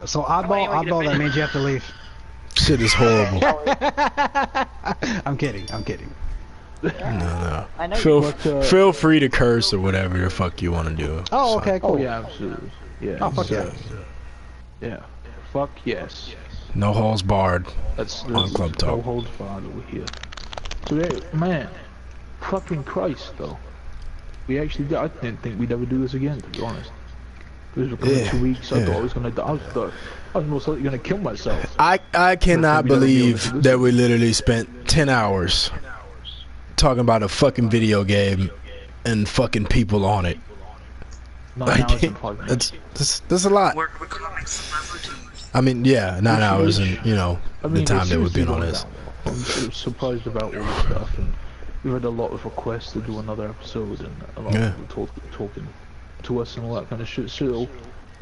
So oddball, that means you have to leave. Shit is horrible. I'm kidding. I'm kidding. No. I know Feel free to curse or whatever the fuck you want to do. Oh, So, okay, cool. Oh yeah, absolutely. Yeah. Oh, fuck yeah. Yeah. Fuck yes. No halls barred. That's On Club Talk. No holds barred over here. So man, fucking Christ though. We actually did. I didn't think we'd ever do this again, to be honest. This was coming 2 weeks. I thought I was gonna die. I was most likely gonna kill myself. I cannot believe that we literally spent 10 hours talking about a fucking video game and fucking people on it. 9 hours and 5 minutes. That's a lot. I mean, yeah, 9 hours and, you know, I mean, the time that we've been on this. I'm surprised about all the stuff, and we've had a lot of requests to do another episode, and a lot of people talking to us and all that kind of shit. So,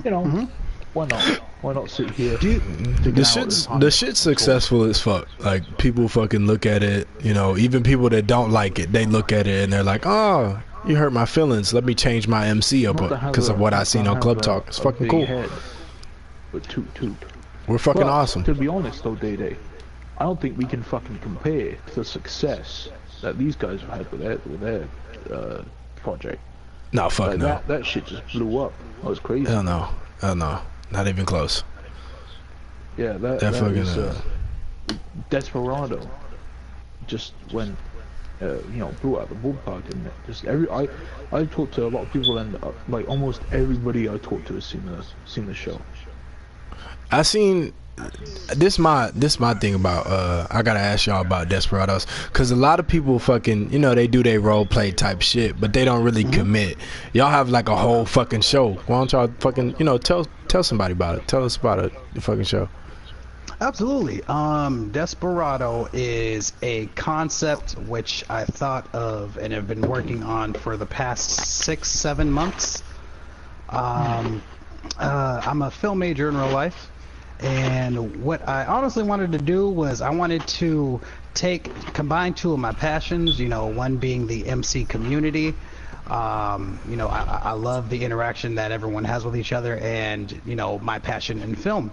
you know, why not? Why not sit here? The shit's successful as fuck. Like, people fucking look at it, you know, even people that don't like it, they look at it and they're like, oh, you hurt my feelings. Let me change my MC up because of what I seen on Club Talk. It's fucking cool. But toot. We're fucking awesome. To be honest though, Day, I don't think we can fucking compare to the success that these guys have had with their project. No, fuck no. That shit just blew up. That was crazy. Hell no. Not even close. Yeah, that was, Desperado just went, blew out the ballpark, and just I talked to a lot of people, and like almost everybody I talked to has seen the show. I seen this my thing about I gotta ask y'all about Desperados, because a lot of people fucking, you know, they do their role play type shit, but they don't really commit. Y'all have like a whole fucking show. Why don't y'all fucking, you know, tell somebody about it. Tell us about it, the fucking show. Absolutely. Desperado is a concept which I thought of and have been working on for the past 6-7 months. I'm a film major in real life, and what I honestly wanted to do was I wanted to combine two of my passions, you know, one being the MC community. You know, I love the interaction that everyone has with each other, and, you know, my passion in film.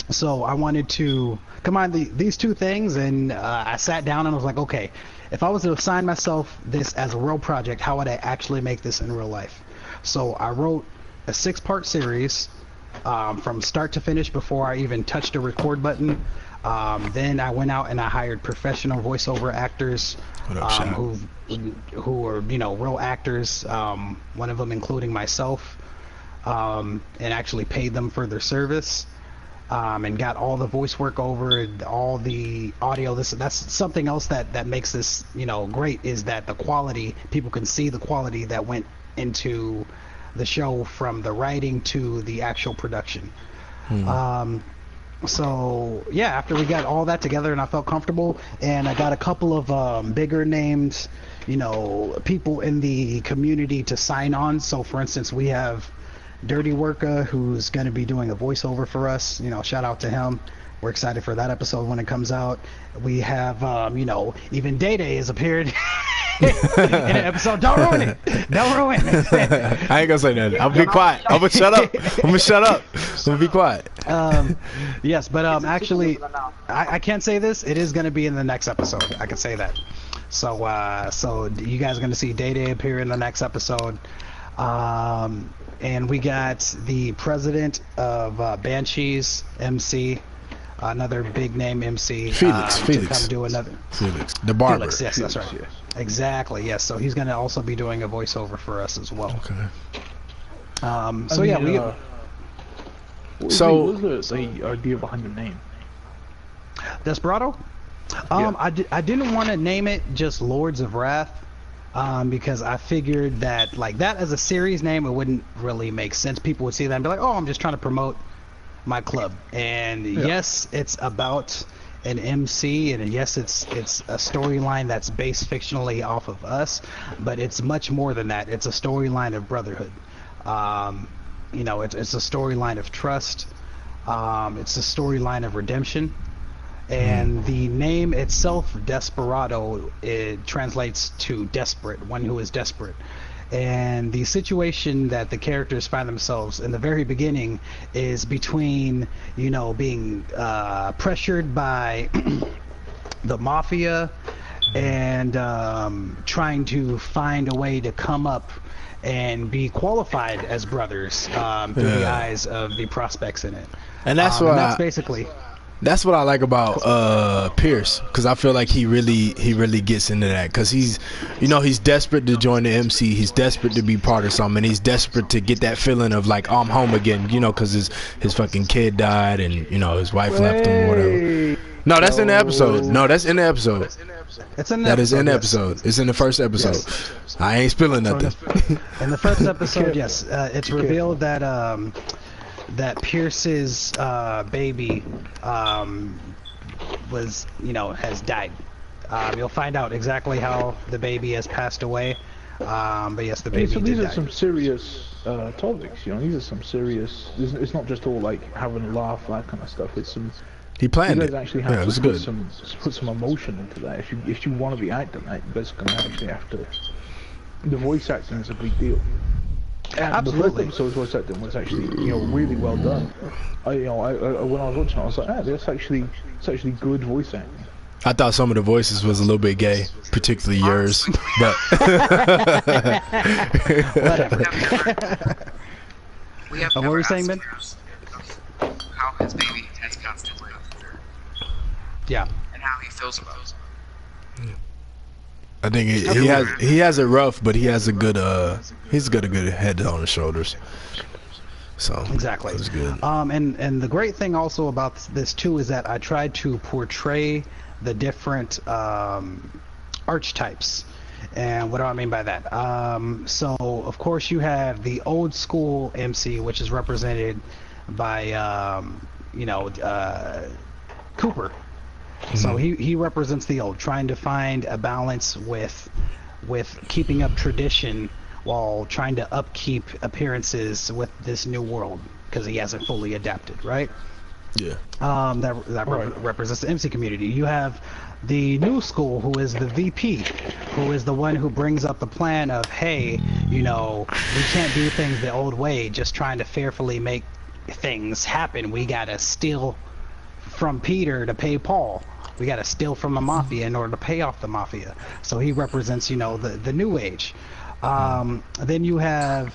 So I wanted to combine these two things, and I sat down and I was like, okay, if I was to assign myself this as a real project, how would I actually make this in real life? So I wrote a 6-part series from start to finish before I even touched the record button. Then I went out and I hired professional voiceover actors who are, you know, real actors, one of them including myself, and actually paid them for their service. And got all the voice work over and all the audio. That's something else that makes this, you know, great, is that the quality, people can see the quality that went into the show from the writing to the actual production. So yeah, after we got all that together and I felt comfortable, and I got a couple of bigger named, you know, people in the community to sign on. So for instance, we have Dirty Worka, who's going to be doing a voiceover for us. You know, shout out to him. We're excited for that episode when it comes out. We have, you know, even Day has appeared in an episode. Don't ruin it. Don't ruin it. I ain't gonna say nothing. I'll be quiet. I'm gonna shut up. I'm gonna be quiet. Yes, but actually, I can't say this. It is going to be in the next episode. I can say that. So you guys are going to see Day appear in the next episode. And we got the president of Banshees, MC, another big name MC, Felix. to come do another. Felix, the barber. Felix, yes, that's right. Yes. Exactly, yes. So he's going to also be doing a voiceover for us as well. Okay. So yeah, we. What was the idea behind the name? Desperado? Yeah. I didn't want to name it just Lords of Wrath. Because I figured that, like, that as a series name, it wouldn't really make sense. People would see that and be like, oh, I'm just trying to promote my club. And yes, it's about an MC, and yes, it's a storyline that's based fictionally off of us, but it's much more than that. It's a storyline of brotherhood. You know, it's a storyline of trust. It's a storyline of redemption. And the name itself, Desperado, it translates to desperate, one who is desperate. And the situation that the characters find themselves in the very beginning is between, you know, being pressured by the mafia and trying to find a way to come up and be qualified as brothers through the eyes of the prospects in it. And that's and that's basically. That's what I like about Pierce, because I feel like he really gets into that, because he's desperate to join the MC, he's desperate to be part of something, and he's desperate to get that feeling of like, oh, I'm home again, you know, because his fucking kid died and, you know, his wife left him or whatever. No, that's in the episode. No, that's in the episode. It's in the that episode, is in the yes. episode. It's in the first episode. Yes. I ain't spilling nothing. In the first episode, yes, it's revealed that that Pierce's baby was, you know, has died. You'll find out exactly how the baby has passed away. But yes, the baby so did these die. are some serious topics, you know. These are some serious. It's not just all like having a laugh, that kind of stuff. It's some. He planned you it. guys actually have It was to good. put some emotion into that. If you want to be acting that, you guys are gonna actually have to. The voice acting is a big deal. And Absolutely. the first episode's voice acting was actually, you know, really well done. when I was watching it, I was like, it's actually good voice acting. I thought some of the voices was a little bit gay, particularly yours, but Whatever. We have What never were you saying, asked Ben? Pierce how his baby has passed away Yeah. and how he feels about it. I think he has it rough, but he has a good he's got a good head on his shoulders. So Exactly. It was good. And the great thing also about this too is that I tried to portray the different archetypes. And what do I mean by that? So of course you have the old school MC, which is represented by Cooper. So he represents the old, trying to find a balance with keeping up tradition while trying to upkeep appearances with this new world, because he hasn't fully adapted, right? Yeah. Represents the MC community. You have the new school, who is the VP, who is the one who brings up the plan of, hey, you know, we can't do things the old way, just trying to fearfully make things happen. We gotta steal from Peter to pay Paul. We gotta steal from the mafia in order to pay off the mafia. So he represents, you know, the new age. Then you have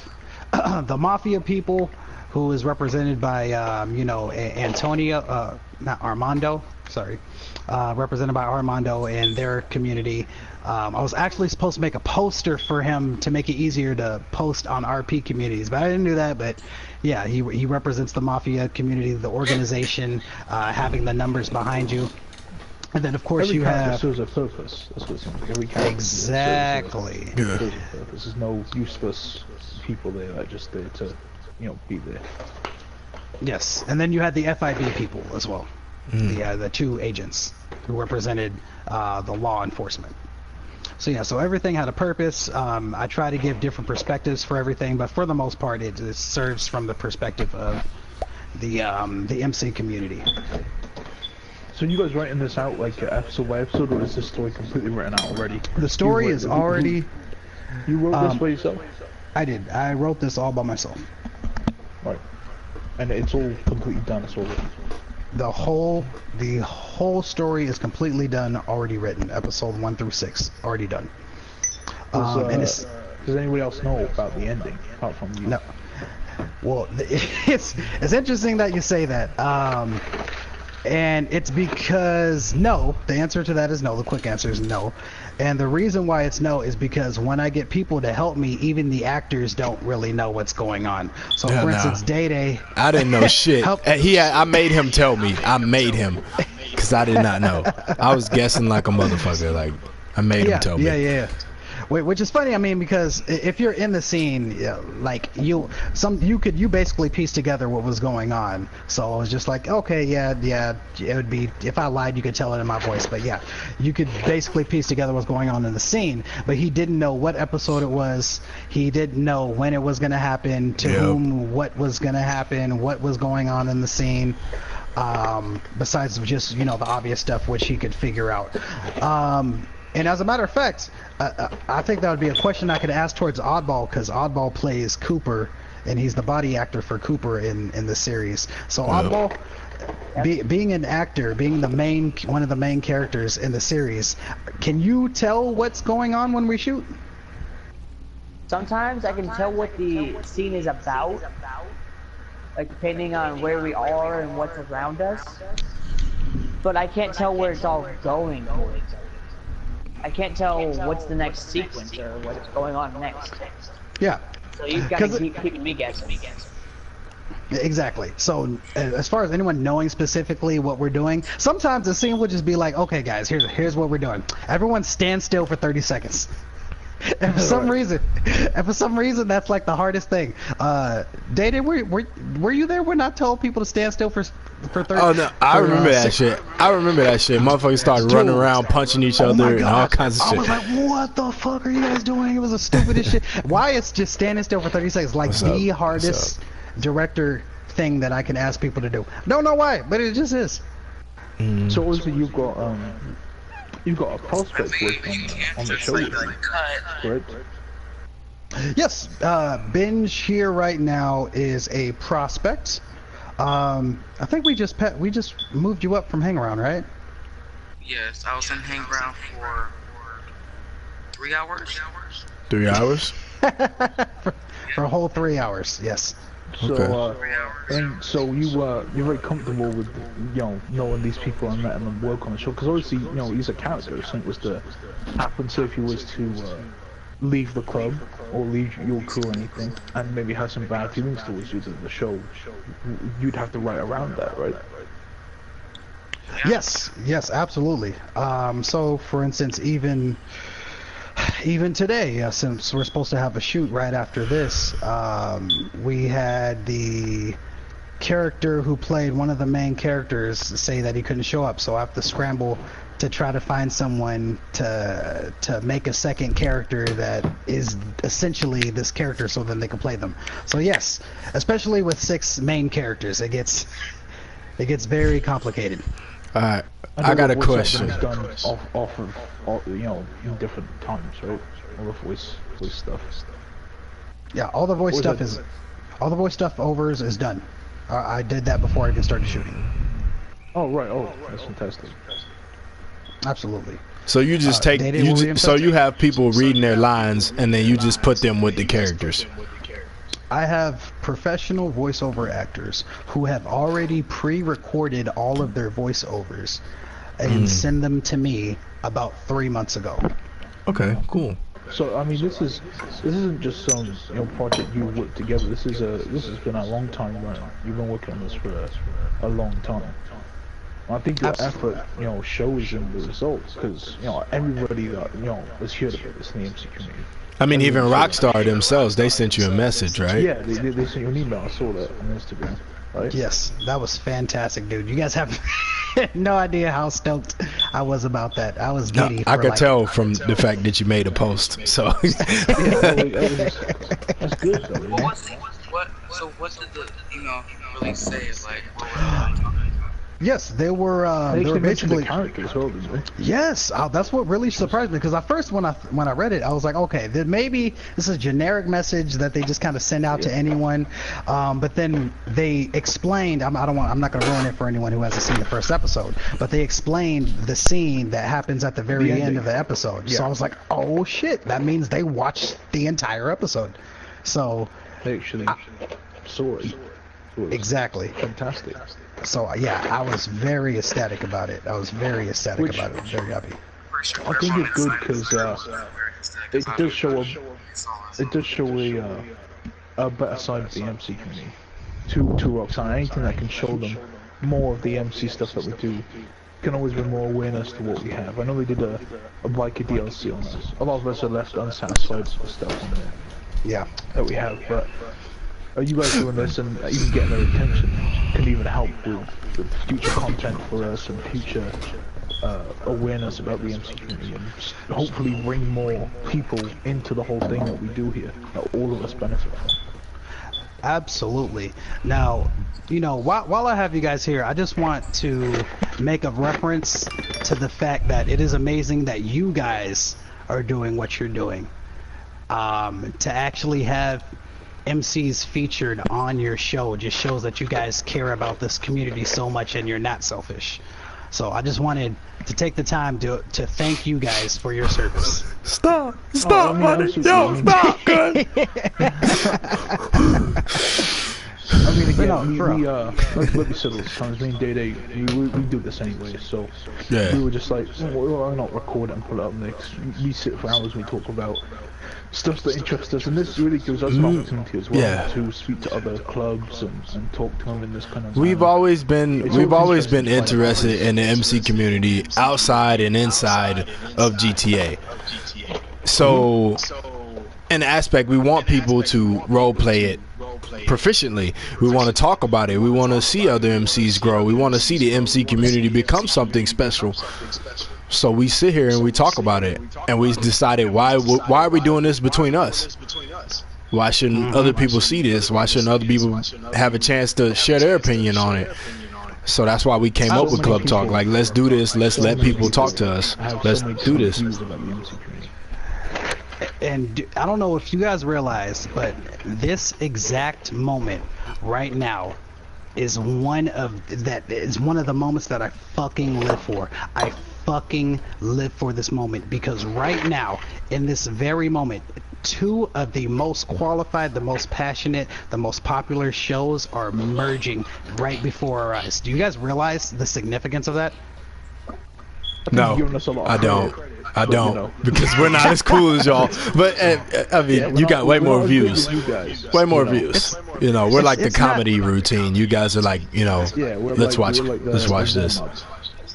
the mafia people, who is represented by Antonio, not Armando, sorry, represented by Armando and their community. I was actually supposed to make a poster for him to make it easier to post on RP communities, but I didn't do that. But yeah, he represents the mafia community, the organization, having the numbers behind you. And then of course Every you character have serves a purpose. That's what it seems like. Every character exactly. serves a purpose. There's no useless people there that are just there to, you know, be there. Yes, and then you had the FIB people as well, the two agents who represented the law enforcement. So yeah, so everything had a purpose. I try to give different perspectives for everything, but for the most part, it serves from the perspective of the MC community. So you guys writing this out like episode by episode, or is this story completely written out already? The story is already. You wrote this by yourself? I did. I wrote this all by myself. Right. And it's all completely done. It's all written. The whole story is completely done, already written. Episode 1 through 6 already done. Does anybody else know about the ending apart from you? No. Well, it's interesting that you say that. And it's because no. The answer to that is no. The quick answer is no. And the reason why it's no is because when I get people to help me, even the actors don't really know what's going on. So for instance, Day-Day, I didn't know shit. I made him tell me. I made him, because I did not know. I was guessing like a motherfucker. Like, I made him tell me. Yeah. Which is funny, I mean, because if you're in the scene, like you basically piece together what was going on. So I was just like, okay, yeah, it would be, if I lied, you could tell it in my voice, but yeah, you could basically piece together what's going on in the scene. But he didn't know what episode it was. He didn't know when it was going to happen, to whom, what was going to happen, what was going on in the scene. Besides just, you know, the obvious stuff which he could figure out. And as a matter of fact, I think that would be a question I could ask towards Oddball, because Oddball plays Cooper, and he's the body actor for Cooper in the series. So Oddball, being an actor, being one of the main characters in the series, can you tell what's going on when we shoot? Sometimes I can tell what the scene is about, like depending on where we are and what's around us. But I can't tell where it's all going towards. I can't tell what's the next sequence or what's going on next. Yeah. So you've got to keep me guessing. Exactly. So as far as anyone knowing specifically what we're doing, sometimes the scene will just be like, okay guys, here's what we're doing. Everyone stand still for 30 seconds. And for some reason, that's like the hardest thing. Dated, were you there when I told people to stand still for 30? Oh no, I remember that shit. Motherfuckers started running around, punching each other, and all kinds of shit. I was like, what the fuck are you guys doing? It was the stupidest shit. Why is just standing still for 30 seconds like the hardest director thing that I can ask people to do? Don't know why, but it just is. So obviously you've got a prospect list on the show, right? Yes, Binge here right now is a prospect. I think we just moved you up from Hang Around, right? Yes, I was in Hang Around for 3 hours. 3 hours? for a whole 3 hours, yes. So, Okay. and so you're very comfortable with, knowing these people and letting them work on the show, because obviously, he's a character. If something was to happen, say if he was to leave the club or leave your crew or anything, and maybe have some bad feelings towards you to the show, you'd have to write around that, right? Yes, absolutely. So, for instance, even today, since we're supposed to have a shoot right after this, we had the character who played one of the main characters say that he couldn't show up, so I have to scramble to try to find someone to make a second character that is essentially this character, so then they can play them. So yes, especially with 6 main characters, it gets very complicated. Alright, I got a question. Done off of in different times, right? All the voice stuff. Yeah, all the voice stuff overs is done. I did that before I even started shooting. Oh right, that's fantastic. Absolutely. So you just so you have people reading their lines, and then you just put them with the characters. I have professional voiceover actors who have already pre-recorded all of their voiceovers and send them to me about 3 months ago. Okay, cool. So I mean, this isn't just some project you worked together. This has been a long time running. You've been working on this for a long time. I think your effort, shows in the results, because everybody that has heard about this in the MC community. I mean, even Rockstar themselves, they sent you a message, right? Yeah, they sent you an email. I saw that on Instagram. Right? Yes, that was fantastic, dude. You guys have no idea how stoked I was about that. I was giddy. I could tell from the fact that you made a post. So that's good, though. What did the email really say? Like, yes, they were basically the characters as well, didn't they? Yes, that's what really surprised me, because at first when I read it, I was like, okay, then maybe this is a generic message that they just kind of send out to anyone. But then they explained. I'm not going to ruin it for anyone who hasn't seen the first episode, but they explained the scene that happens at the very end of the episode. Yeah. So I was like, oh shit, that means they watched the entire episode. So they actually saw it. Exactly. Fantastic. So yeah, I was very ecstatic about it. Very happy. I think it's good because it does show a better side of the MC community to Roxanne. Anything that can show them more of the MC stuff that we do can always bring more awareness to what we have. I know we did a biker DLC on this. A lot of us are left unsatisfied with the stuff on there. Yeah. That we have, but you guys doing this and even getting their attention can even help with future content for us and future awareness about the MC community, and hopefully bring more people into the whole thing that we do here, that all of us benefit from. Absolutely. Now, while I have you guys here, I just want to make a reference to the fact that it is amazing that you guys are doing what you're doing. To actually have MCs featured on your show just shows that you guys care about this community so much and you're not selfish. So I just wanted to take the time to thank you guys for your service. Stop, buddy. Yo, stop, cuz. I mean, again, like we said all the times, me and Day, we do this anyway, so yeah. We were just like, why not record it and put it up next? We sit for hours, we talk about stuff that interests us, and this really gives us an opportunity as well to speak to other clubs and talk to them in this kind of manner. We've always been interested in the MC community outside and inside of GTA. So, in the aspect, we want people to role play it proficiently. We want to talk about it. We want to see other MCs grow. We want to see the MC community become something special. So we sit here and we talk about it, and we decided why are we doing this between us? Why shouldn't other people see this? Why shouldn't other people have a chance to share their opinion on it? So that's why we came up with Club Talk. Like, let's do this. Let's let people talk to us. Let's do this. And I don't know if you guys realize, but this exact moment right now is one of the moments that I fucking live for. I fucking live for this moment, because right now, in this very moment, two of the most qualified, the most passionate, the most popular shows are merging right before our eyes. Do you guys realize the significance of that? No, I don't. Because we're not as cool as y'all. But I mean, you got way more views. Way more views. You know, we're like the comedy routine. You guys are like, you know, let's watch this.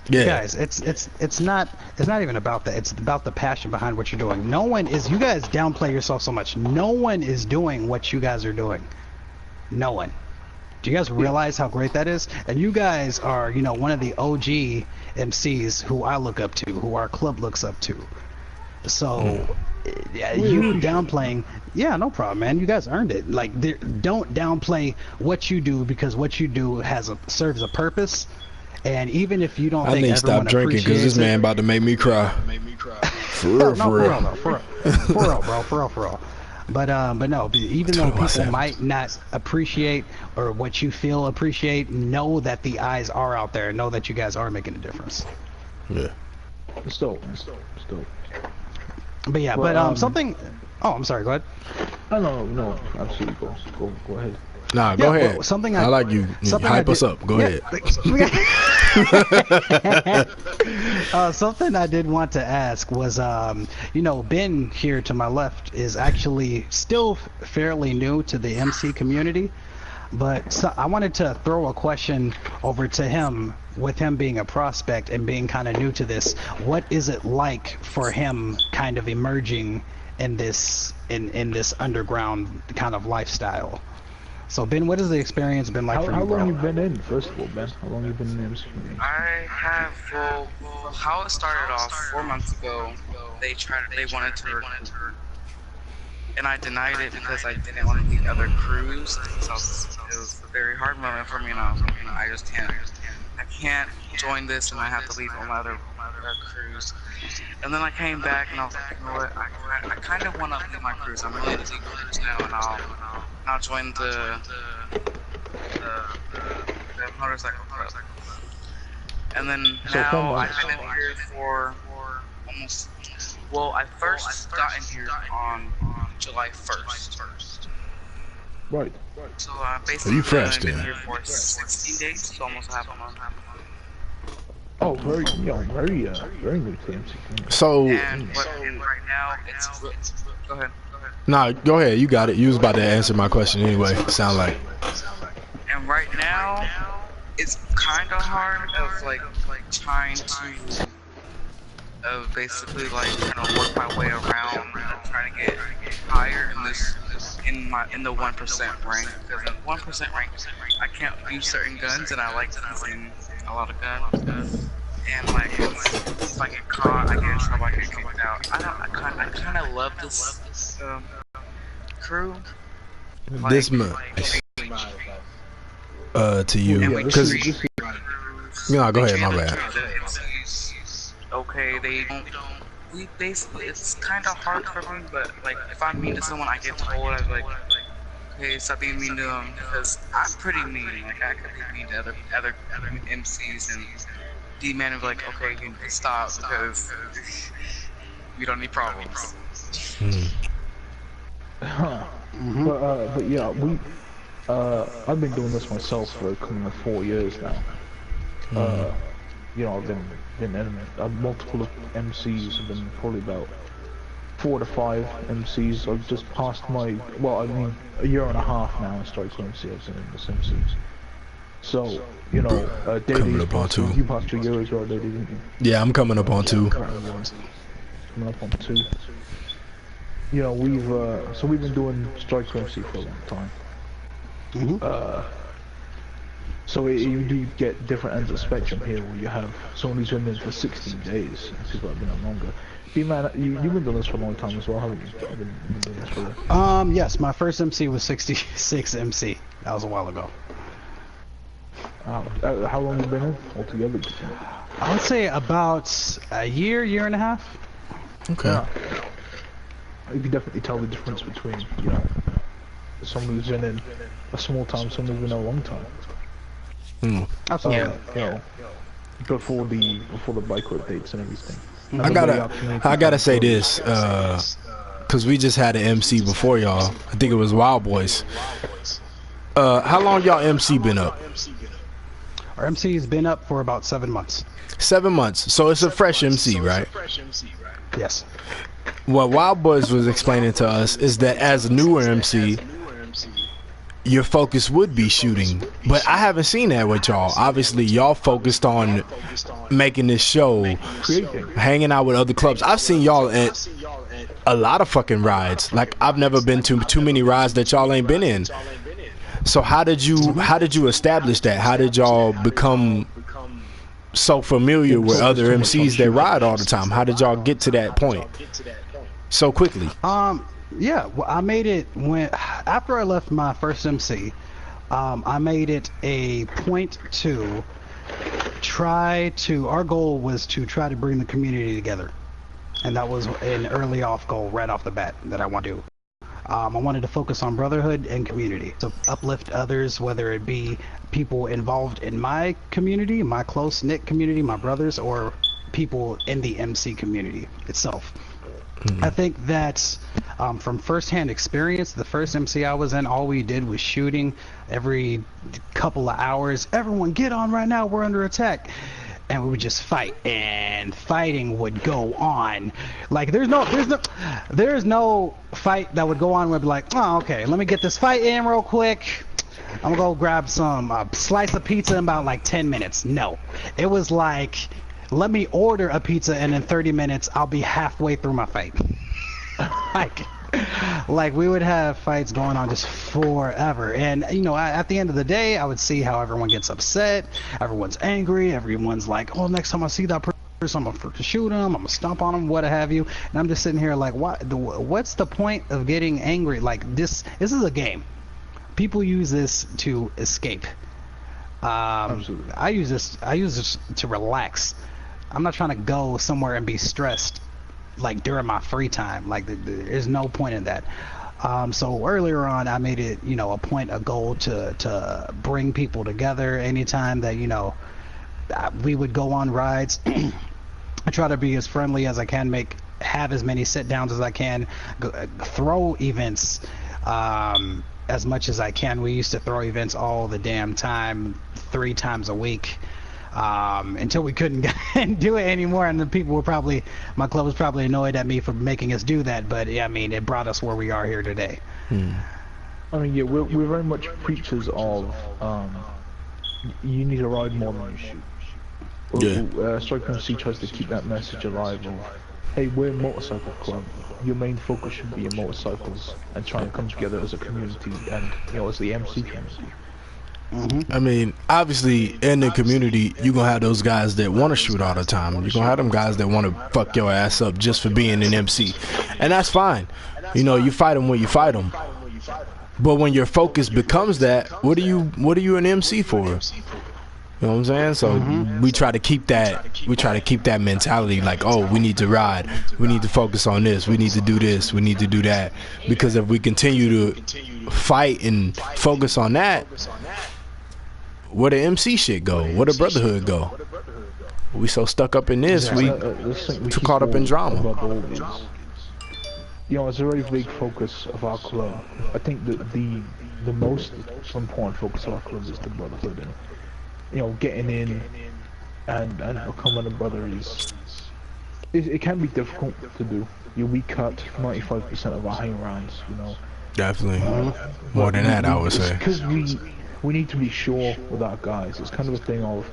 Yeah, guys, it's not even about that. It's about the passion behind what you're doing. You guys downplay yourself so much. No one is doing what you guys are doing. No one. Do you guys realize how great that is? And you guys are, you know, one of the OG MCs who I look up to, who our club looks up to. So, you downplaying, yeah, no problem, man. You guys earned it. Like, don't downplay what you do, because what you do serves a purpose. And even if you don't think everyone stop drinking because this man about to make me cry. For real, for real. But no, even though people might not appreciate or what you feel appreciate, know that the eyes are out there. Know that you guys are making a difference. Yeah. It's dope. But yeah, but something. Oh, I'm sorry. Go ahead. No, absolutely. Go ahead. Nah, go ahead. Something I like you. Hype us up. Go ahead. Something I did want to ask was, you know, Ben here to my left is actually still fairly new to the MC community, but I wanted to throw a question over to him, with him being a prospect and being kind of new to this. What is it like for him kind of emerging in this underground kind of lifestyle? So Ben, what has the experience been like for you, How bro? long you been in, first of all, Ben? How long you been in the MC community? I have, well, how it started off 4 months ago, they wanted to recruit, and I denied it because I didn't want to leave other crews. So it was a very hard moment for me, and I was like, I just can't join this, and I have to leave all my other crews. And then I came back, and I was like, you know what, I kind of want to leave my crews. I'm really into crews now, and I'll join the motorcycle club. And then now I've been in here for almost, well, I first got in here on July 1st. Right. So basically fresh I've been then? here for 16 days, so almost half a month. Oh, very new to MC community. So, And right now it's, go ahead. nah, go ahead. You got it. You was about to answer my question anyway. Sound like. And right now, it's kind of hard of like trying to basically like kind of work my way around, trying to get higher in in the 1% rank, because in 1% rank I can't use certain guns, and I like using a lot of guns. And like if I get caught, I get in trouble, I get kicked out. I kind of love this crew. This month to you, And we because treat No, go ahead, my Jalen bad. treated the MCs okay. They don't. We basically, it's kind of hard for me, but like if I'm mean to someone, I get told I'm like, hey, stop being mean to them because I'm pretty mean. Like I could be mean to other MCs, and D-Man would be like, okay, you need to stop because we don't need problems. But yeah, I've been doing this myself for coming to 4 years now. You know, I've been multiple MCs. Have been probably about 4 to 5 MCs. I've just passed my, well, I mean, a year and a half now. I started MC. I've been in the Simpsons. So, you know, Coming up on 2. You passed your year as well, Daddy, didn't you? Yeah, I'm coming up on 2. Coming up on 2. You know, we've been doing Striker MC for a long time. So you do get different ends of the spectrum here, where you have someone who's been in for 16 days, and people have been on longer. B-Man, you've been doing this for a long time as well, haven't you? I've been doing this for Yes, my first MC was 66 MC. That was a while ago. how long have you been in altogether? I would say about a year and a half. Okay. Yeah. You can definitely tell the difference between, you know, someone who's been in a small time, someone who's been in a long time. Absolutely. You know, before the bike dates and everything. I gotta say this, cause we just had an MC before y'all. I think it was Wild Boys. How long y'all MC been up? Our MC has been up for about 7 months. 7 months. So it's a fresh MC, right? Yes. What Wild Boys was explaining to us is that as a newer MC, your focus would be shooting, but I haven't seen that with y'all. Obviously, y'all focused on making this show, hanging out with other clubs. I've seen y'all at a lot of fucking rides. Like, I've never been to too many rides that y'all ain't been in. So how did you establish that? How did y'all become so familiar with other MCs that ride all the time? How did y'all get to that point so quickly? Yeah, well, I made it after I left my first MC. I made it a point to our goal was to try to bring the community together, and that was an early off goal right off the bat that I want to do. I wanted to focus on brotherhood and community, to uplift others, whether it be people involved in my community, my close-knit community, my brothers, or people in the MC community itself. I think that from first-hand experience, the first MC I was in, all we did was shooting every couple of hours. Everyone get on right now, we're under attack. And we would just fight, and fighting would go on. Like there's no fight that would go on where I'd be like, oh, okay, let me get this fight in real quick. I'm gonna go grab some slice of pizza in about like 10 minutes. No, it was like, let me order a pizza, and in 30 minutes I'll be halfway through my fight. like we would have fights going on just forever, and you know, at the end of the day, I would see how everyone gets upset, everyone's angry, everyone's like, oh, next time I see that person, I'm gonna shoot him, I'm gonna stomp on him, what have you. And I'm just sitting here like, what's the point of getting angry? Like this is a game. People use this to escape. Absolutely. I use this to relax. I'm not trying to go somewhere and be stressed like during my free time. Like there's no point in that. So earlier on, I made it, you know, a goal to bring people together. Anytime that, you know, we would go on rides, I try to be as friendly as I can, have as many sit downs as I can, throw events as much as I can. We used to throw events all the damn time, 3 times a week. Until we couldn't do it anymore, and the people were my club was probably annoyed at me for making us do that, but yeah, I mean, it brought us where we are here today. I mean, yeah, we're very much preachers of you need to ride more than you shoot. Yeah. Striker MC tries to keep that message alive of, hey, we're a motorcycle club. Your main focus should be in motorcycles and trying to come together as a community, and you know, as the MC community. I mean, obviously, in the community, you're going to have those guys that want to shoot all the time. You're going to have them guys that want to fuck your ass up just for being an MC. And that's fine. You know, you fight them when you fight them. But when your focus becomes that, what are you an MC for? You know what I'm saying? So we try to keep that. We try to keep that mentality. Like, oh, we need to ride. We need to focus on this. We need to do this. We need to do that. Because if we continue to fight and focus on that, where the MC shit go? Where the brotherhood go? We so stuck up in this. We too caught up in drama. You know, it's a very big focus of our club. I think that the most important focus of our club is the brotherhood. And, you know, getting in and becoming a brother it can be difficult to do. We cut 95% of our hang rounds, you know. Definitely. More than that, I would say. Because we need to be sure with our guys. It's kind of a thing of,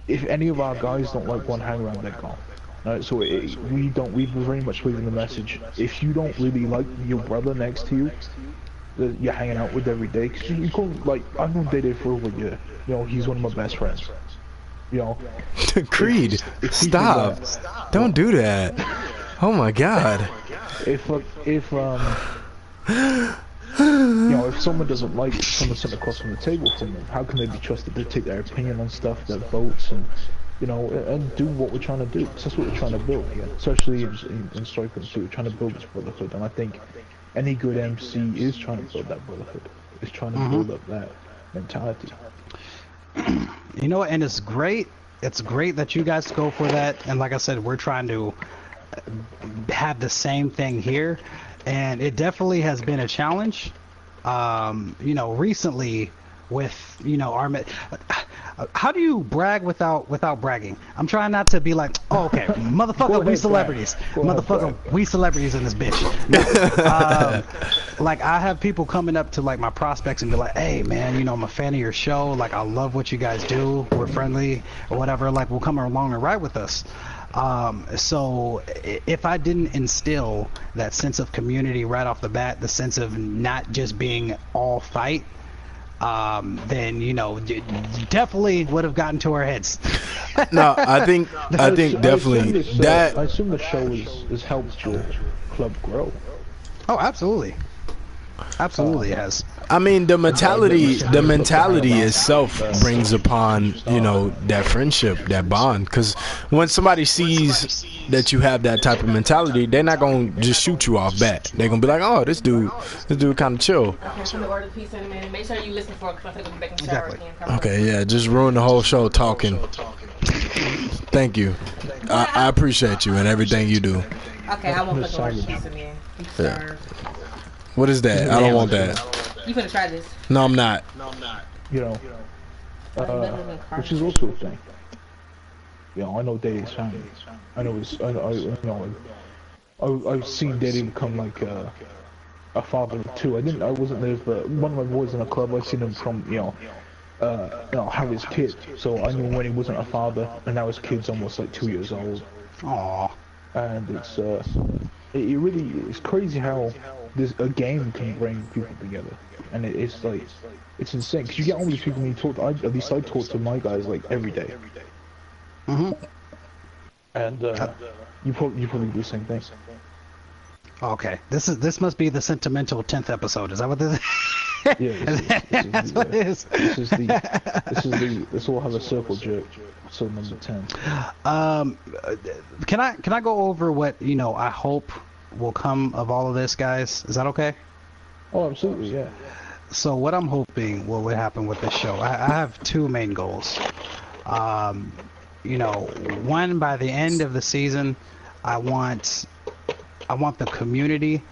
if any of our guys don't like one hang round, they're gone. Right? So we very much believe in the message. If you don't really like your brother next to you, that you're hanging out with every day, because you can't, like, I've known Dede for over a year. You know, he's one of my best friends. You know. Creed, stop! Don't do that. Oh my God. If you know, if someone doesn't like someone sitting across from the table from them, how can they be trusted to take their opinion on stuff, their votes, and, you know, and do what we're trying to do? Because that's what we're trying to build here, especially in Strike and Suit. We're trying to build this brotherhood, and I think any good MC is trying to build that brotherhood. Is trying to build up that mentality. You know, and it's great. It's great that you guys go for that. And like I said, we're trying to have the same thing here. And it definitely has been a challenge. You know, recently with, you know, how do you brag without bragging? I'm trying not to be like, oh, okay, motherfucker, we celebrities. Motherfucker, we celebrities in this bitch. No. Like, I have people coming up to, like, my prospects and be like, hey, man, you know, I'm a fan of your show. Like, I love what you guys do. We're friendly or whatever. Like, we'll come along and ride with us. So if I didn't instill that sense of community right off the bat, the sense of not just being all fight, then, you know, definitely would have gotten to our heads. No, I think definitely that. I assume the show has helped your club grow. Oh, absolutely. Absolutely, it has. I mean, the mentality itself brings upon, you know, that friendship, that bond. Because when somebody sees that you have that type of mentality, they're not gonna just shoot you off bat. They're gonna be like, oh, this dude kind of chill. Okay, I'm gonna order the pizza in a minute. Make sure you listen for it, because I'm gonna be back in the shower again. Okay, yeah, just ruin the whole show talking. Thank you. I appreciate you and everything you do. Okay, I won't fucking order the pizza, man. Yeah. What is that? I don't want that. You finna try this? No, I'm not. You know, which is also a thing. You know, I know Dede's family. I know his. I've seen Dede become like a father too. I wasn't there, but one of my boys in a club, I've seen him from, you know, have his kid. So I knew when he wasn't a father, and now his kid's almost like 2 years old. Aww. And it's crazy how a game can bring people together, and it's like, it's insane, because you get all these people when you talk to, at least I talk to my guys like every day. And you probably do the same thing. Okay, this must be the sentimental 10th episode. Is that what this is? Yeah, that's what it is. This will have a circle jerk. So number 10. Can I go over what, you know, I hope will come of all of this, guys? Is that okay? Oh, absolutely, yeah. So what I'm hoping will happen with this show, I have two main goals. You know, one, by the end of the season, I want the community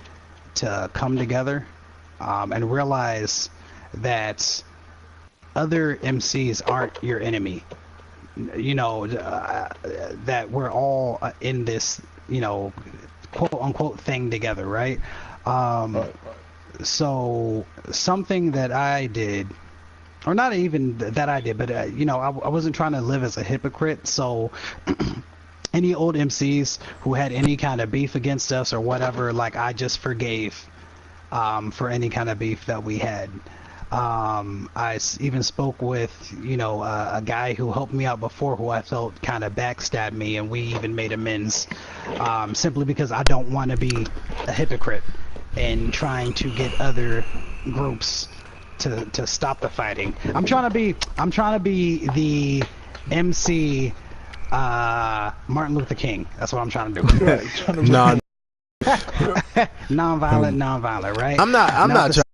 to come together and realize that other MCs aren't your enemy. You know, that we're all in this, you know, quote unquote thing together, right? So something that I did, or not even that I did, but you know, I wasn't trying to live as a hypocrite. So any old MCs who had any kind of beef against us or whatever, like, I just forgave for any kind of beef that we had. I even spoke with, you know, a guy who helped me out before, who I felt kind of backstabbed me, and we even made amends, simply because I don't want to be a hypocrite and trying to get other groups to stop the fighting. I'm trying to be the MC Martin Luther King. That's what I'm trying to do. No, non-violent, right? I'm not trying.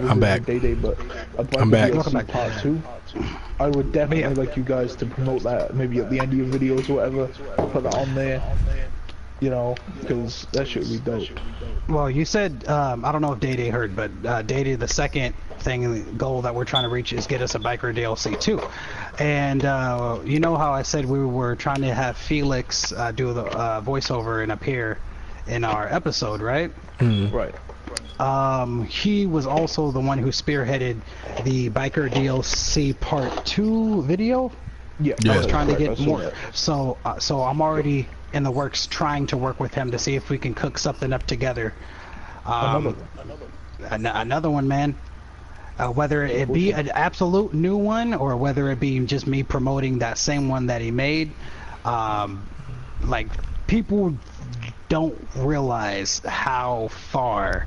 I'm back. I'm back. Welcome back. Part 2. I would definitely like you guys to promote that, maybe at the end of your videos or whatever. Put that on there, you know, because that should be dope. Well, you said I don't know if Day heard, but Day, the second goal that we're trying to reach is get us a biker DLC too. And you know how I said we were trying to have Felix do the voiceover and appear in our episode, right? Right. He was also the one who spearheaded the biker DLC Part 2 video. Yeah. I was trying to get more. So I'm already in the works trying to work with him to see if we can cook something up together. Another one, man. Whether it be an absolute new one or whether it be just me promoting that same one that he made. Like, people don't realize how far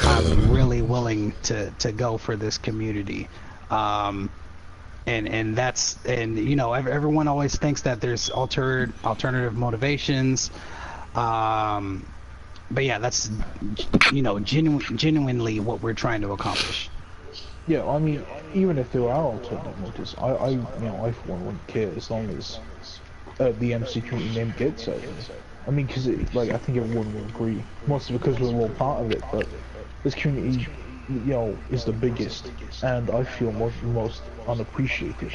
I'm really willing to go for this community. And you know, everyone always thinks that there's alternative motivations, but yeah, that's, you know, genuinely what we're trying to accomplish. Yeah, I mean, even if there are alternative motives, I you know, I for one wouldn't care as long as the MC community name gets out there. I mean, because like, I think everyone will agree, mostly because we're all part of it, but this community, you know, is the biggest, and I feel most unappreciated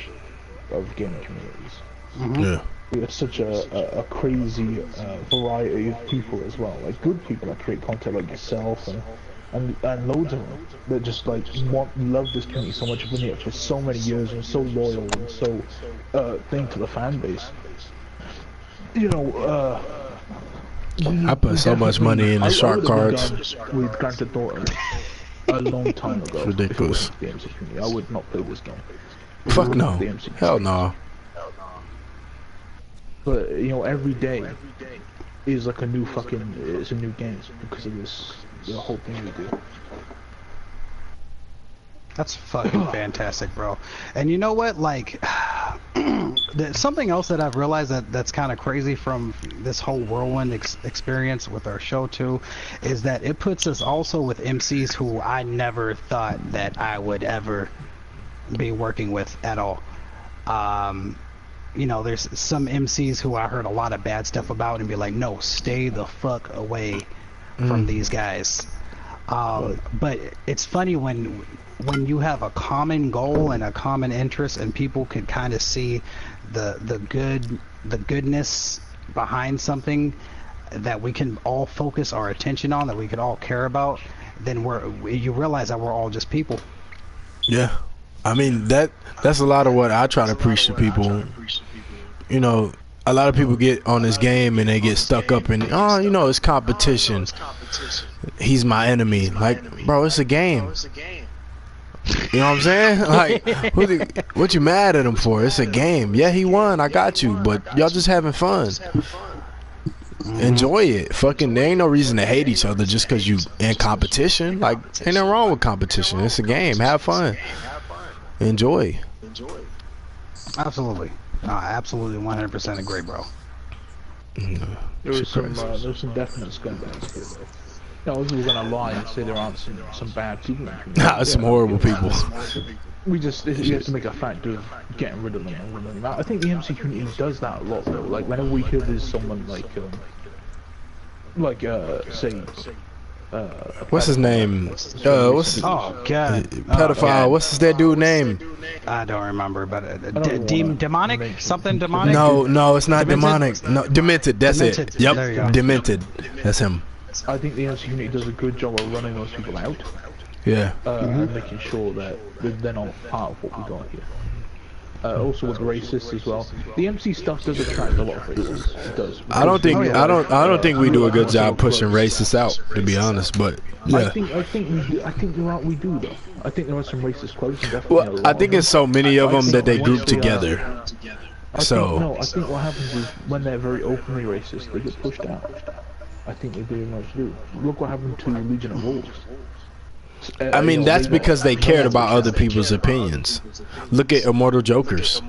of gaming communities. Yeah. We have such a crazy variety of people as well, like good people that create content like yourself and loads of them that just like love this community so much, have been here for so many years and so loyal and so thing to the fan base. You know, I put so much money in the shark cards. With Grand Theft Auto a long time ago. It's ridiculous. I would not play this game. Fuck no. Hell no. But you know, every day is like a new it's a new game because of this, the whole thing we do. That's fucking fantastic, bro. And you know what? Like, something else that I've realized that's kind of crazy from this whole whirlwind experience with our show too, is that it puts us also with MCs who I never thought that I would ever be working with at all. You know, there's some MCs who I heard a lot of bad stuff about and be like, no, stay the fuck away from these guys. But it's funny when you have a common goal and a common interest, and people can kind of see the goodness behind something that we can all focus our attention on, that we could all care about, then you realize that we're all just people. Yeah, I mean that's a lot of what I try to preach to people. You know, a lot of people get on this game and they get stuck up in, oh, you know, it's competition. He's my enemy. Like, bro, it's a game. You know what I'm saying? Like, what you mad at him for? It's a game. Yeah, he won. I got you. But y'all just having fun. Enjoy it. Fucking, there ain't no reason to hate each other just because you in competition. Like, ain't nothing wrong with competition. It's a game. Have fun. Enjoy. Absolutely. Absolutely 100% agree, bro. There's some definite scumbags here, though. No, we're gonna lie and say there aren't some bad people. Nah, some horrible people. We have to make a fact of getting rid of them. I think the MC community does that a lot, though. Like whenever we hear there's someone say, what's his name? Oh god, pedophile. What's that dude name? I don't remember, but demonic, something demonic. No, it's not demonic. No, demented. That's Demented. it. Yep, demented. That's him. I think the MC community does a good job of running those people out. Yeah. And making sure that they're not part of what we got here. Also with racists as well. The MC stuff does attract a lot of racists. It does. I don't think we do a good job pushing racists out, to be honest. But yeah. I think we do though. I think there are some racist quotes. Well, I think it's so many of them that they group together. I think what happens is when they're very openly racist, they get pushed out. I think they very much do. Look what happened to Legion of Wolves. I mean, that's because they cared about other people's opinions. Look at Immortal Jokers.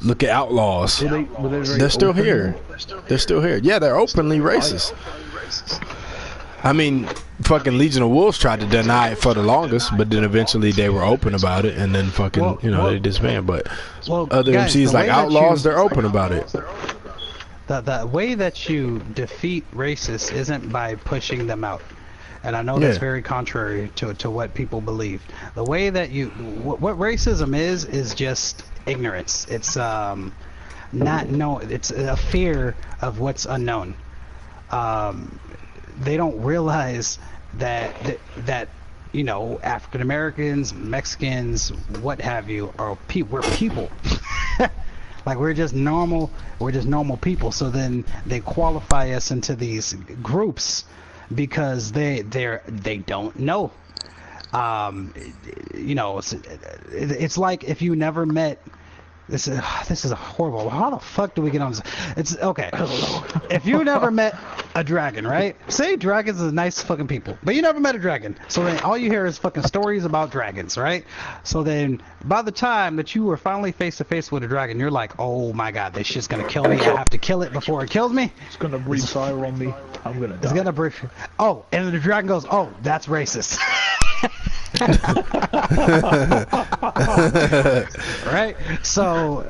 Look at Outlaws. They're still here. They're still here. Yeah, they're openly racist. I mean, fucking Legion of Wolves tried to deny it for the longest, but then eventually they were open about it, and then fucking, they disbanded. But other MCs like Outlaws, they're open about it. The way that you defeat racists isn't by pushing them out. And I know that's very contrary to what people believe. The way that what racism is just ignorance. It's it's a fear of what's unknown. They don't realize that African Americans, Mexicans, what have you, we're people. Like we're just normal people. So then they qualify us into these groups because they don't know. It's like if you never met. This is a horrible. How the fuck do we get on this? It's okay. If you never met a dragon, right? Say dragons are nice fucking people, but you never met a dragon. So then all you hear is fucking stories about dragons, right? So then by the time that you were finally face to face with a dragon, you're like, oh my god, this shit's gonna kill me. I have to kill it before it kills me. It's gonna breathe fire on me. I'm gonna die. It's gonna breathe. Oh, and the dragon goes, oh, that's racist. Right? So,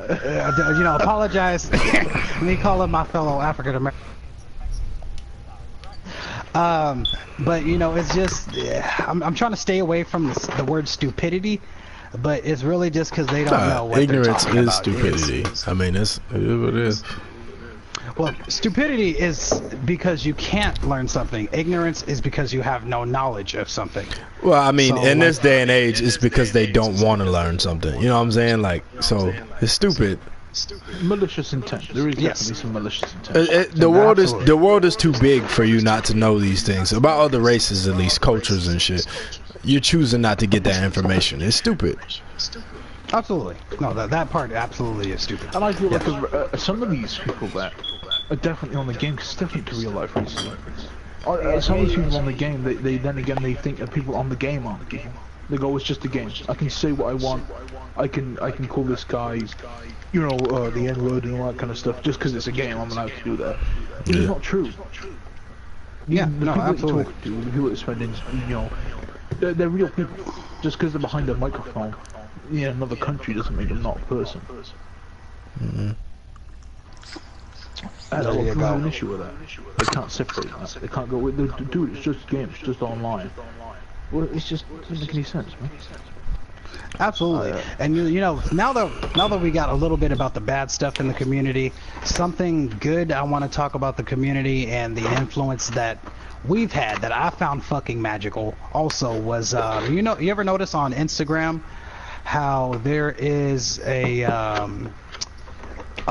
apologize. Me calling my fellow African American. But it's just I'm trying to stay away from the word stupidity, but it's really just because they don't know what ignorance they're is stupidity. I mean, it is what it is. Well, stupidity is because you can't learn something. Ignorance is because you have no knowledge of something. Well, I mean, in this day and age, it's because they don't want to learn something. You know what I'm saying? Like, so it's stupid. Malicious intent. There is definitely some malicious intent. The world is too big for you not to know these things about other races, at least cultures and shit. You're choosing not to get that information. It's stupid. Absolutely. No, that part absolutely is stupid. And I feel like some of these people that are definitely on the game, because it's definitely to real life racism. Some of these people on the game, they think that people on the game aren't the game. They go, it's just a game. I can say what I want. I can call this guy, the N-word and all that kind of stuff. Just because it's a game, I'm allowed to do that. It's not true. Yeah, the people absolutely. that you talk to, the people that spend, they're real people. Just because they're behind a microphone in another country doesn't make them not a person. Mm-hmm. And a lot of people have an issue with that. They can't separate that. They can't go, dude, it's just a game, it's just online. Well, it doesn't make any sense, man. Absolutely. And now that we got a little bit about the bad stuff in the community, something good I want to talk about the community and the influence that we've had that I found fucking magical also was you ever notice on Instagram how there is a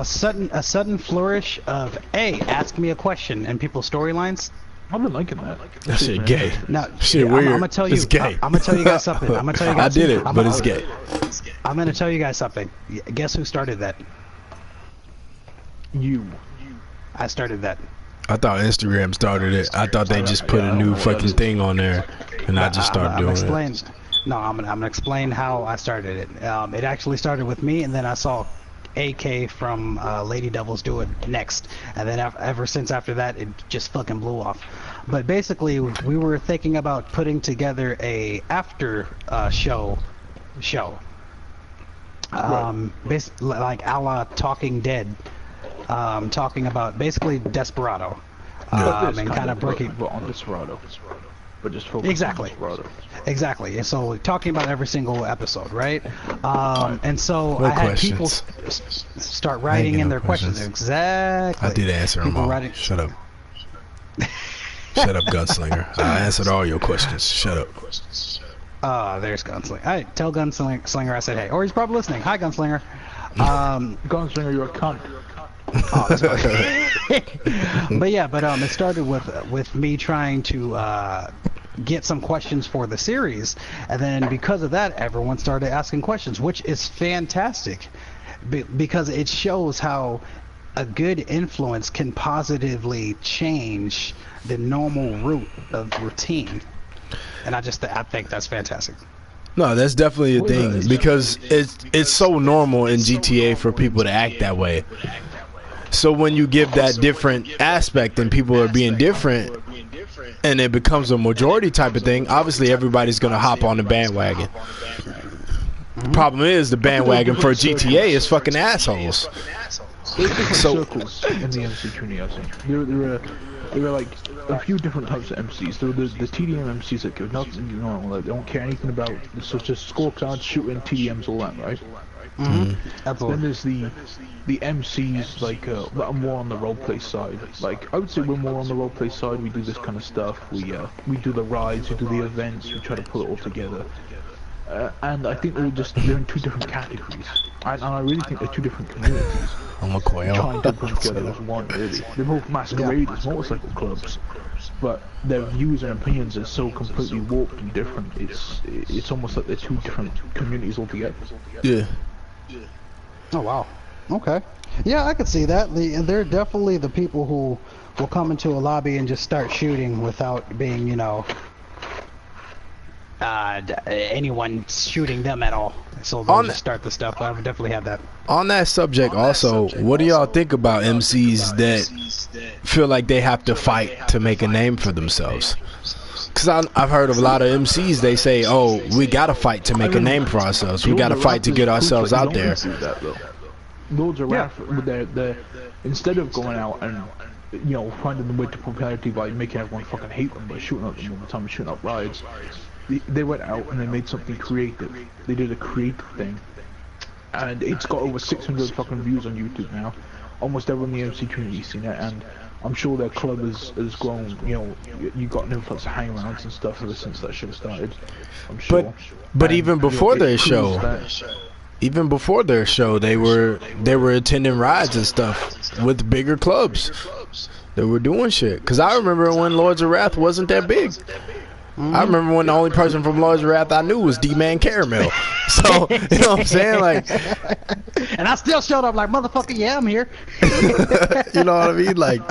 sudden flourish of ask me a question in people's storylines. I've been liking that. That shit gay. No, shit weird. I'm gonna tell you. It's gay. I'm gonna tell you guys something. I did it, but it's gay. I'm gonna tell you guys something. Guess who started that? You. I started that. I thought Instagram started it. I thought they just put a new fucking thing on there, and I just started doing it. No, I'm gonna explain how I started it. It actually started with me, and then I saw AK from Lady Devils do it next, and then ever since after that it just fucking blew off. But basically we were thinking about putting together a after show basically like a la Talking Dead, talking about basically Desperado, and kind of breaking on Desperado, but just focus exactly on Desperado. Exactly, and so talking about every single episode, right? And so no I had questions. people start writing in their questions. Exactly. I did answer them all. Shut up. Shut up, Gunslinger. I answered all your questions. Shut up. There's Gunslinger. Alright, tell Gunslinger I said hey. Or he's probably listening. Hi, Gunslinger. Gunslinger, you're a cunt. Oh, that's funny. But it started with me trying to get some questions for the series, and then because of that everyone started asking questions, which is fantastic because it shows how a good influence can positively change the normal route of routine. And I think that's fantastic. No, that's definitely a thing because it's so normal in GTA for people to act that way. So when you give that different aspect and people are being different and it becomes a majority type of thing, obviously everybody's going to hop on the bandwagon. The problem is the bandwagon for GTA is fucking assholes. There's different circles in the MC community, I think. There are like a few different types of MCs. There are the TDM MCs that give nothing, you know, like they don't care anything about, so it's just scorecards, shooting, TDMs, all that, right? Absolutely. Then there's the MCs like that are more on the roleplay side. Like I would say we're more on the roleplay side. We do this kind of stuff. We do the rides, we do the events, we try to pull it all together. And I think they're in two different categories. And I really think they're two different communities. I'm a quail. Trying to come together as one, really. They're both masquerade as motorcycle clubs, but their views and opinions are so completely warped and different. It's almost like they're two different communities altogether. Yeah. Oh wow. Okay. Yeah, I could see that. They're definitely the people who will come into a lobby and just start shooting without being, you know, anyone shooting them at all. So they'll just start the stuff. I've definitely had that. On that subject also, what do y'all think about MCs that feel like they have to fight to make a name for themselves? Because I've heard of a lot of MCs, they say, oh, we gotta fight to make a name for ourselves. We gotta fight to get ourselves out there. Loads of rappers, they're instead of going out and, you know, finding the way to popularity by making everyone fucking hate them by shooting at them all the time and shooting up rides, they went out and they made something creative. They did a creative thing, and it's got over 600 fucking views on YouTube now. Almost everyone in the MC community's seen it, and I'm sure their club has grown. You know, you got an influx of hangouts and stuff ever since that show started. I'm sure. But even before their show, they were attending rides and stuff with bigger clubs. They were doing shit. Cause I remember when Lords of Wrath wasn't that big. I remember when the only person from Lords of Wrath I knew was D-Man Caramel. So, you know what I'm saying? Like, and I still showed up like, motherfucker, yeah, I'm here. You know what I mean? Like,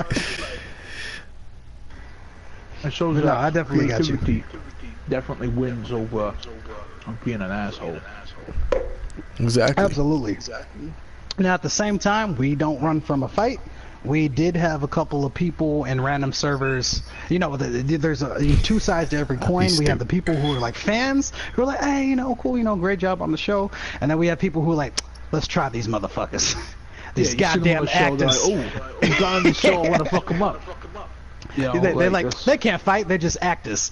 it shows that I definitely got you. Definitely wins over being an asshole. Exactly. Absolutely. Now, at the same time, we don't run from a fight. We did have a couple of people in random servers. You know, there's two sides to every coin. We have the people who are like fans, who are like, hey, you know, cool, you know, great job on the show. And then we have people who are like, let's try these motherfuckers. These goddamn actors. Like, oh, he's on the show, I want to fuck him up. You know, they're like, they can't fight, they're just actors.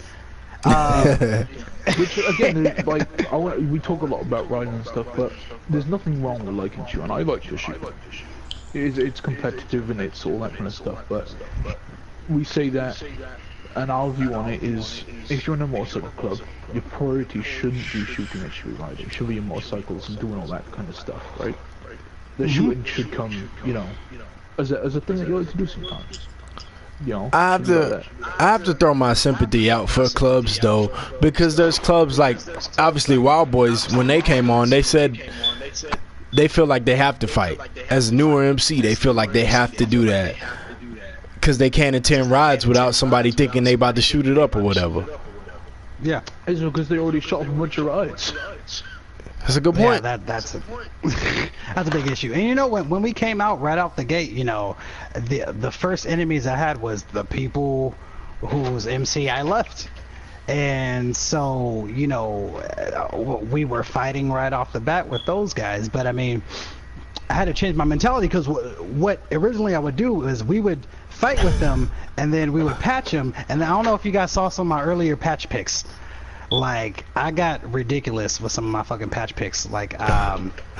Which again, like, we talk a lot about riding and stuff, but there's nothing wrong with liking shoot, and I like to shoot. It's competitive and it's all that kind of stuff, but we say that, and our view on it is, if you're in a motorcycle club, your priority shouldn't be shooting, it should be riding. It should be your motorcycles and doing all that kind of stuff, right? The shooting should come, you know, as a thing that you like to do sometimes. You know, I have to throw my sympathy out for clubs though, because there's clubs like obviously Wild Boys. When they came on, they said they feel like they have to fight. As a newer MC, they feel like they have to do that because they can't attend rides without somebody thinking they about to shoot it up or whatever. Yeah, it's because they already shot up a bunch of rides. That's a good point. Yeah, that's a big issue. And you know, when we came out right off the gate, you know, the first enemies I had was the people whose MC I left. And so, you know, we were fighting right off the bat with those guys. But I mean, I had to change my mentality because what originally I would do is we would fight with them and then we would patch them. And I don't know if you guys saw some of my earlier patch picks. Like, I got ridiculous with some of my fucking patch picks, like,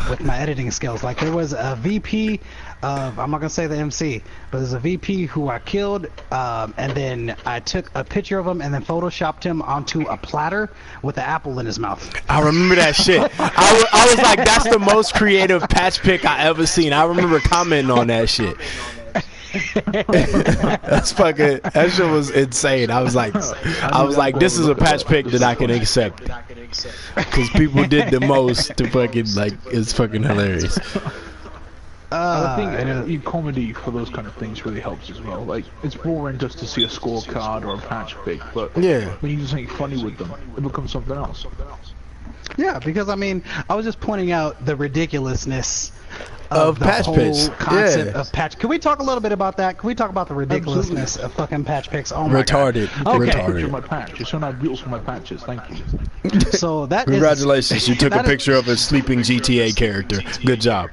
with my editing skills. Like, there was a VP of, I'm not gonna say the MC, but there's a VP who I killed, and then I took a picture of him and then photoshopped him onto a platter with an apple in his mouth. I remember that shit. I was like, that's the most creative patch pick I ever seen. I remember commenting on that shit. That's fucking, that shit was insane. I was like, this is a patch pick that I can accept, because people did the most to fucking, like, it's fucking hilarious. I think in comedy for those kind of things really helps as well. Like, it's boring just to see a scorecard or a patch pick, but Yeah. when you do something funny with them, it becomes something else. Yeah, because I mean, I was just pointing out the ridiculousness Of the patch whole picks. concept Yeah. of patch. Can we talk a little bit about that? Can we talk about the ridiculousness of fucking patch picks? Oh my Retarded. God. Okay. Retarded. Picture of my patch. You're so not beautiful for my patches. Thank you. So that Congratulations, you took a that is- picture of a sleeping GTA character. Good job.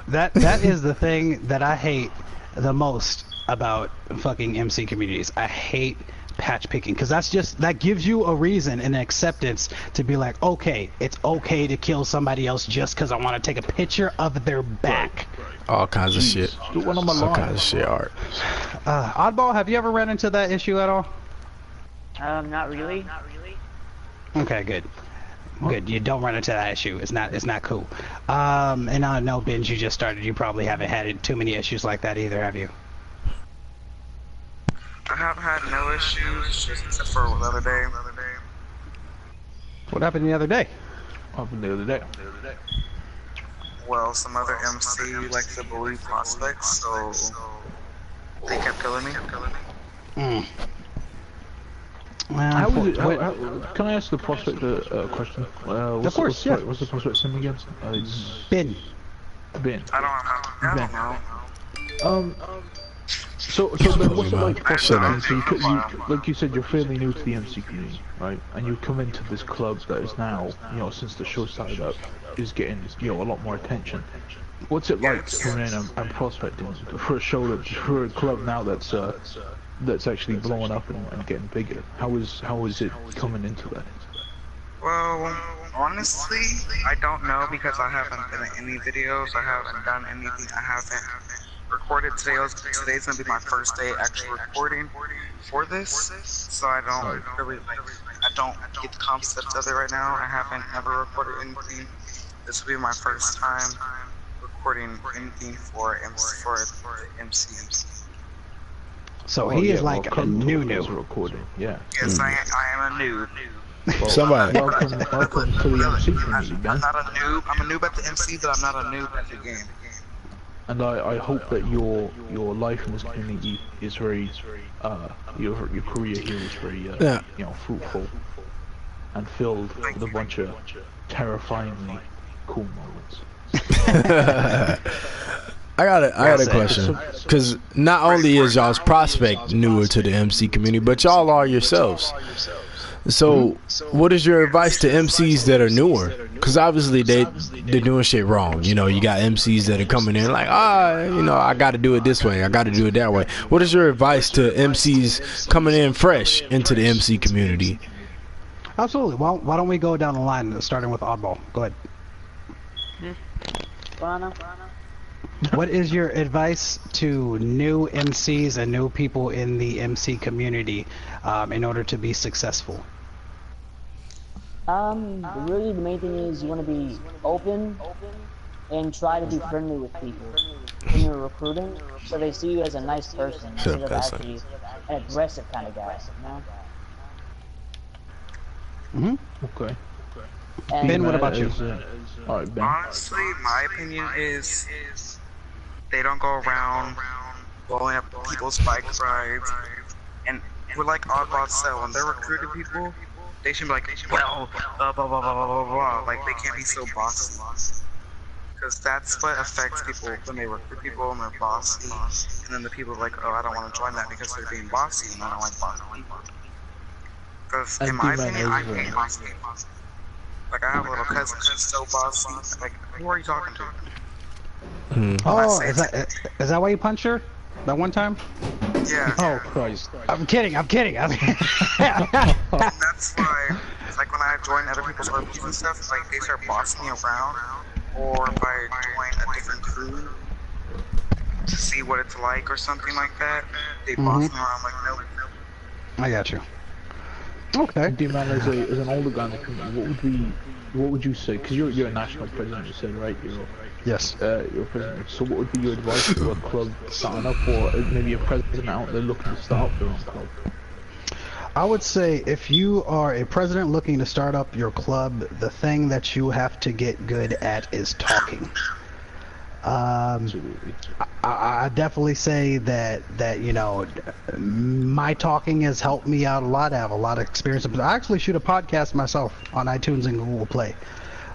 That is the thing that I hate the most about fucking MC communities. I hate patch picking because that gives you a reason and acceptance to be like, okay, it's okay to kill somebody else just because I want to take a picture of their back. All kinds of shit. Do one on my All line. kinds of shit, Art. Oddball, have you ever run into that issue at all? Not really. Okay, good. Good. You don't run into that issue. It's not cool. And I know, Benj, you just started. You probably haven't had too many issues like that either, have you? I have had no issues, just except for the other day. What happened the other day? Happened the other day. Well, some other MC likes to bully prospects, so they kept killing me. Mm. How was it? Well, Can I ask the prospect a question? Of course, yeah. What's the prospect's name again? It's Ben. Ben. I don't know. So Ben, what's it like Shut up. prospecting? So like you said, you're fairly new to the MC community, right? And you come into this club that is now, since the show started up, is getting, a lot more attention. What's it like coming in and prospecting for a show for a club now that's actually blowing up and getting bigger? How is it coming into that? Well, honestly, I don't know because I haven't been in any videos. I haven't done anything. I haven't recorded today. Today's gonna be my first day actually recording for this, so I don't really I don't get the concept of it right now. I haven't ever recorded anything. This will be my first time recording anything for MCs. So he is like a new. Recording, yeah. Yes, I am a noob. Well, Somebody. welcome to the MC community, I'm Ben. not a noob. I'm a noob at the MC, but I'm not a noob at the game. And I hope that your life in this community is very, your career here is very, fruitful and filled with a bunch of terrifyingly cool moments. I got a question, because not only is y'all's prospect newer to the MC community, but y'all are yourselves. So, what is your advice to MCs that are newer? Because obviously they're doing shit wrong. You got MCs that are coming in like, I got to do it this way, I got to do it that way. What is your advice to MCs coming in fresh into the MC community? Absolutely. Well, why don't we go down the line, starting with Oddball? Go ahead. What is your advice to new MCs and new people in the MC community in order to be successful? Really the main thing is you want to be open and try to be friendly with people when you're recruiting, so they see you as a nice person instead of actually an aggressive kind of guy, Okay. And Ben, what about you? Alright, Ben. Honestly, my opinion is they don't go around blowing up people's bike rides. And we're like Oddball said, when they're recruiting people, they should be like, well, blah, blah, blah, blah, blah, blah. Like, they can't be so bossy. Because that's what affects people when they recruit people and they're bossy. And then the people are like, oh, I don't want to join that because they're being bossy and I don't like bossy people. Because in my opinion, I hate bossy people. Like, I have a little cousin who's so bossy. Like, who are you talking to? Oh, is that why you punched her? That one time? Yeah. Oh, Christ. I'm kidding. And that's why, it's like when I join other people's RPs and stuff, it's like they start bossing me around, or if I join a different crew to see what it's like or something like that, they boss me around like, nope. I got you. Okay. D-Man, as an older guy in the community, what would you say? Because you're a national president, you said, right? Yes. You're president. So what would be your advice to a club starting up, or maybe a president out there looking to start up their own club? I would say if you are a president looking to start up your club, the thing that you have to get good at is talking. Absolutely. I definitely say that you know, my talking has helped me out a lot. I have a lot of experience. I actually shoot a podcast myself on iTunes and Google Play.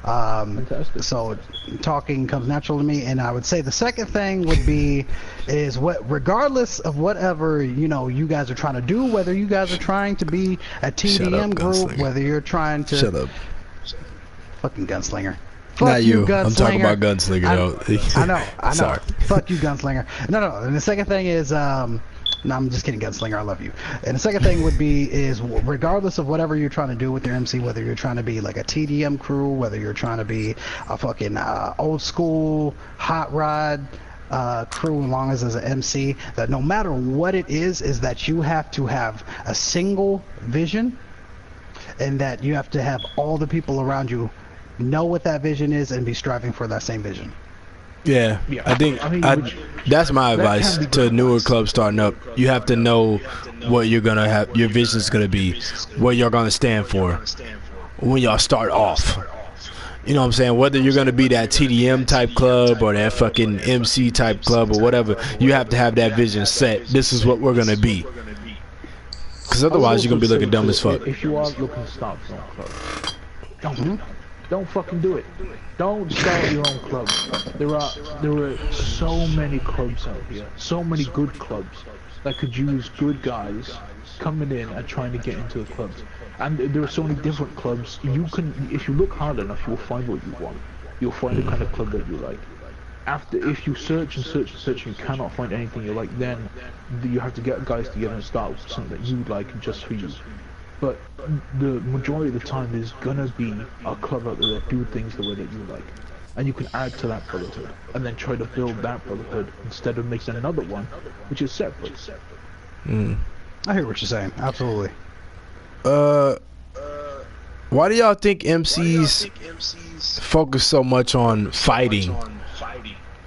Fantastic. So talking comes natural to me, and I would say the second thing would be is regardless of whatever you know you guys are trying to do, whether you guys are trying to be a TDM group, whether you're trying to shut up, fucking gunslinger. Not you. I'm talking about gunslinger. I know. Sorry. Fuck you, gunslinger. No. And the second thing is, no, I'm just kidding, gunslinger. I love you. And the second thing would be is, regardless of whatever you're trying to do with your MC, whether you're trying to be like a TDM crew, whether you're trying to be a fucking old school hot rod crew, as long as there's an MC, that no matter what it is that you have to have a single vision, and that you have to have all the people around you know what that vision is and be striving for that same vision. Yeah, I think that's my advice to newer clubs starting up. You have to know what you're gonna have, your vision's gonna be, what you're gonna stand for when y'all start off. You know what I'm saying? Whether you're gonna be that TDM type club or that fucking MC type club or whatever, you have to have that vision set. This is what we're gonna be. Because otherwise you're gonna be looking dumb as fuck. If you are looking to start your own club, don't fucking do it. Don't start your own club. There are so many clubs out here, so many good clubs that could use good guys coming in and trying to get into the clubs. And there are so many different clubs. You can, if you look hard enough, you'll find what you want. You'll find the kind of club that you like. If you search and search and search and you cannot find anything you like, then you have to get guys together and start with something that you like just for you. But the majority of the time there's gonna be a club out there that do things the way that you like. And you can add to that brotherhood, and then try to build that brotherhood instead of making another one, which is separate. I hear what you're saying, absolutely. Why do y'all think MCs focus so much on fighting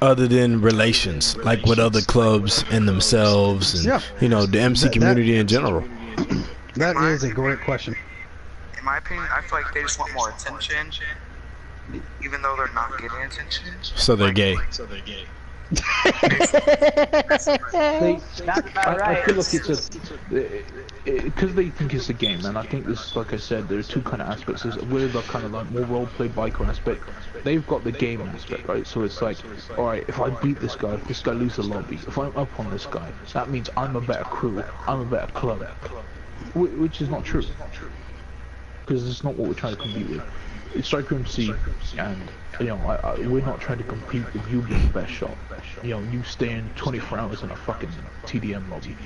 other than relations, like with other clubs and themselves and, you know, the MC community in general? That is a great question. In my opinion, I feel like they just want more attention, even though they're not getting attention. So they're gay. I feel like it's because they think it's a game, and I think this, like I said, there's two kind of aspects. There's where the kind of like more role-play biker aspect. They've got the game aspect, right? So it's like, alright, if I beat this guy loses the lobby. If I'm up on this guy, that means I'm a better crew, I'm a better club. Which is not true, because it's not what we're trying to compete with. It's Striker MC, and you know, we're not trying to compete with you being the best shot. You know, you staying 24 hours in a fucking TDM lobby.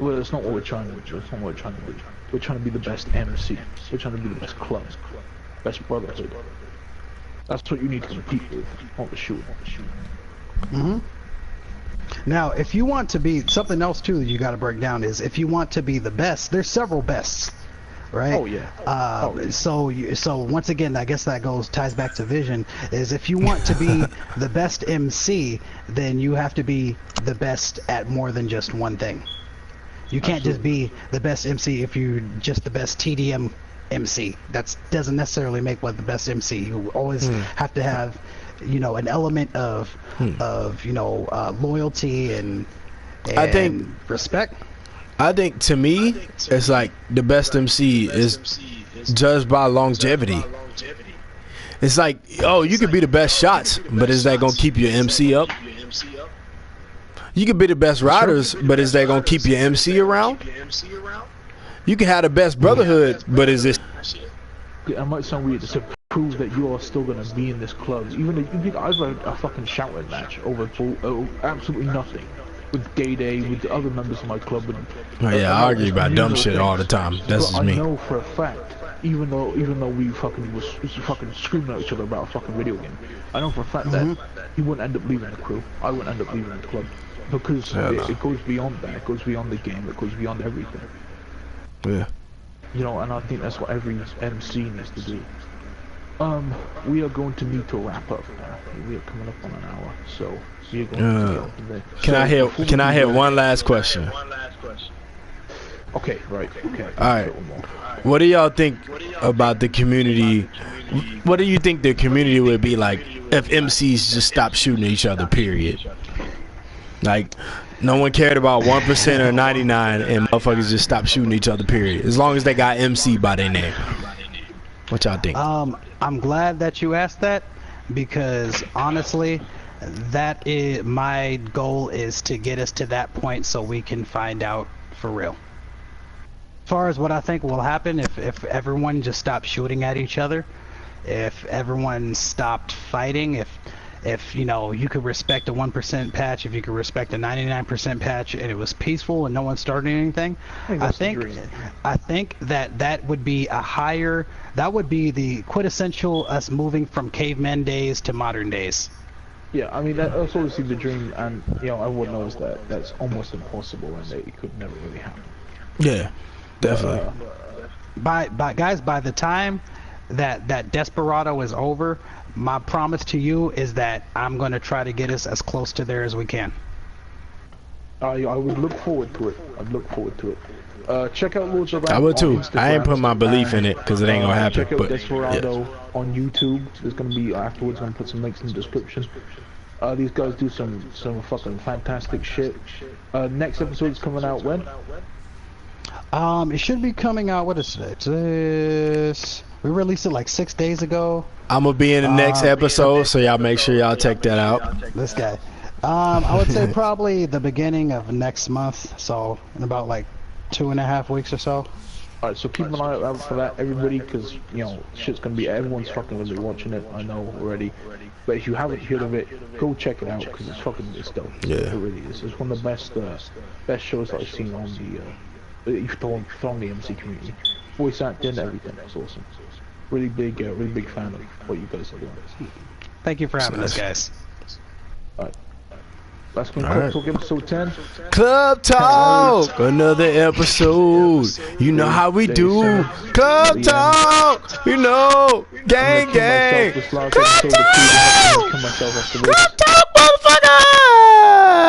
Well, that's not what we're trying to do. That's not what we're trying to do. We're trying to be the best MC. We're trying to be the best club, best brotherhood. That's what you need to compete with, not the shooting. Now, if you want to be something else too, that you got to break down is if you want to be the best. There's several bests, right? Oh yeah. So once again, I guess that ties back to vision. Is if you want to be the best MC, then you have to be the best at more than just one thing. You can't just be the best MC if you're just the best TDM MC. That doesn't necessarily make one the best MC. You always have to have, you know, an element of you know, loyalty and I think respect. I think to me, it's like the best MC is judged by longevity. It's like, oh, you could be the best shots, but is that gonna keep your MC up? You could be the best riders, but is that gonna keep your MC around? You can have the best brotherhood, but is this? It might sound weird to prove that you are still gonna be in this club. Even if you I've had a fucking shouting match over absolutely nothing with Day Day, with the other members of my club. And, oh yeah, I argue about dumb shit all the time. That's just me. I know for a fact, even though we fucking was fucking screaming at each other about a fucking video game, I know for a fact that he wouldn't end up leaving the crew. I wouldn't end up leaving the club. Because it goes beyond that. It goes beyond the game. It goes beyond everything. Yeah. You know, and I think that's what every MC needs to do. We are going to need to wrap up now. We are coming up on an hour, so we are going to get on there. Can I hit one last question? Okay, right. Okay. All right. What do y'all think about the community what do you think the community would be like if MCs just stopped shooting each other? Period. Like, no one cared about 1% or 99, and motherfuckers just stopped shooting each other. Period. As long as they got MC by their name. What y'all think? I'm glad that you asked that, because honestly, that is my goal, is to get us to that point so we can find out for real. As far as what I think will happen if everyone just stopped shooting at each other, if everyone stopped fighting, if you know, you could respect a 1% patch, if you could respect a 99% patch, and it was peaceful and no one started anything, I think that would be that would be the quintessential us moving from caveman days to modern days. Yeah, I mean, that's obviously the dream, and you know, everyone knows that that's almost impossible and that it could never really happen. Yeah, definitely. By the time that Desperado is over, my promise to you is that I'm going to try to get us as close to there as we can. I would look forward to it. I'd look forward to it. Check out Lords of Rap. I would too. I ain't put my belief in it because it ain't gonna happen. Check out but Desperado yes. on YouTube. There's gonna be afterwards. I'm gonna put some links in the description. These guys do some fucking fantastic shit. Next episode's coming out when? It should be coming out. What is it? This we released it like 6 days ago. I'm gonna be in the next episode, so y'all make sure y'all check that out. This guy. I would say probably the beginning of next month. So in about like 2.5 weeks or so. Alright, so keep an eye out for that, everybody, because, you know, shit's gonna be, everyone's fucking gonna be watching it, I know already. But if you haven't heard of it, go check it out, because it's dope. Yeah. It really is. It's one of the best shows that I've seen on from the MC community. Voice acting, everything, it's awesome. Really big fan of what you guys are doing. Thank you for having us, guys. Alright. That's been Club Talk episode 10. Club Talk! Another episode. You know how we do. Club Talk! You know. Gang, gang. Club Talk! Club Talk, motherfucker!